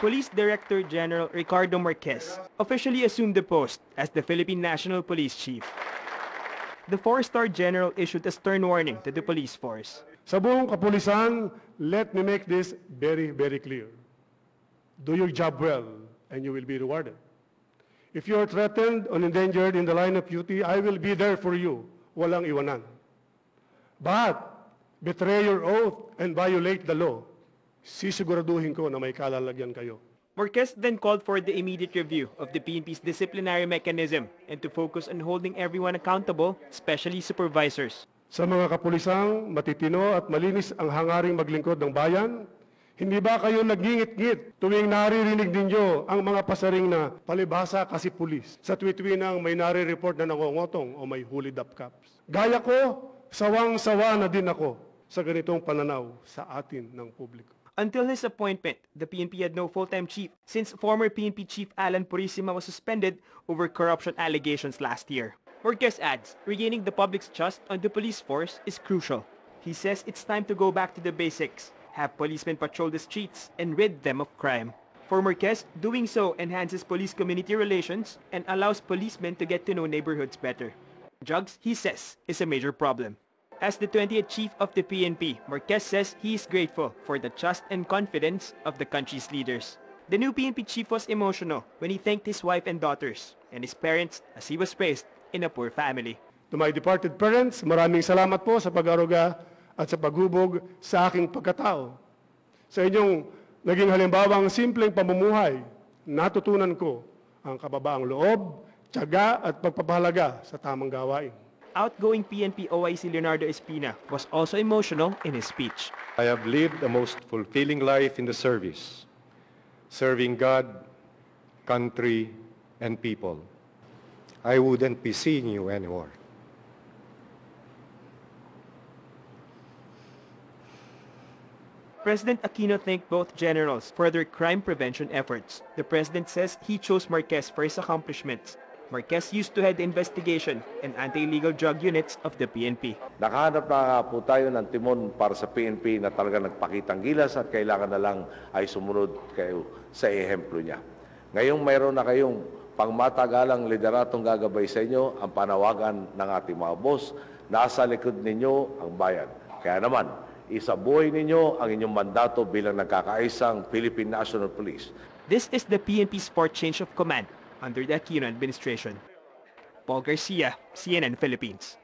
Police Director General Ricardo Marquez officially assumed the post as the Philippine National Police Chief. The four-star general issued a stern warning to the police force. Sa buong kapulisan, let me make this very, very clear. Do your job well, and you will be rewarded. If you are threatened or endangered in the line of duty, I will be there for you. Walang iwanan. But, betray your oath and violate the law, sisiguraduhin ko na may kalalagyan kayo. Marquez then called for the immediate review of the PNP's disciplinary mechanism and to focus on holding everyone accountable, especially supervisors. Sa mga kapulisang matitino at malinis ang hangaring maglingkod ng bayan, hindi ba kayo nagingit-ngit tuwing naririnig ninyo ang mga pasaring na palibhasa kasi pulis sa tuwi-tuwinang may nare-report na nangongotong o may hulid up caps? Gaya ko, sawang-sawa na din ako sa ganitong pananaw sa atin ng publiko. Until his appointment, the PNP had no full-time chief since former PNP Chief Alan Purisima was suspended over corruption allegations last year. Marquez adds, regaining the public's trust on the police force is crucial. He says it's time to go back to the basics, have policemen patrol the streets, and rid them of crime. For Marquez, doing so enhances police-community relations and allows policemen to get to know neighborhoods better. Drugs, he says, is a major problem. As the 20th chief of the PNP, Marquez says he is grateful for the trust and confidence of the country's leaders. The new PNP chief was emotional when he thanked his wife and daughters and his parents as he was raised in a poor family. To my departed parents, maraming salamat po sa pag-aruga at sa paghubog sa aking pagkatao. Sa inyong naging halimbawang simpleng pamumuhay, natutunan ko ang kababaang loob, tiyaga at pagpapahalaga sa tamang gawain. Outgoing PNP OIC Leonardo Espina was also emotional in his speech. I have lived the most fulfilling life in the service, serving God, country, and people. I wouldn't be seeing you anymore. President Aquino thanked both generals for their crime prevention efforts. The president says he chose Marquez for his accomplishments. Marquez used to head the investigation and anti-illegal drug units of the PNP. Nakahanap na po tayo ng timon para sa PNP na talaga nagpakitang gilas at kailangan na lang ay sumunod kayo sa ehemplo niya. Ngayong mayroon na kayong pangmatagalang lideratong gagabay sa inyo, ang panawagan ng ating mga boss, nasa likod ninyo ang bayan. Kaya naman, isabuhay ninyo ang inyong mandato bilang nagkakaisang Philippine National Police. This is the PNP's fourth change of command under the Aquino administration. Paul Garcia, CNN Philippines.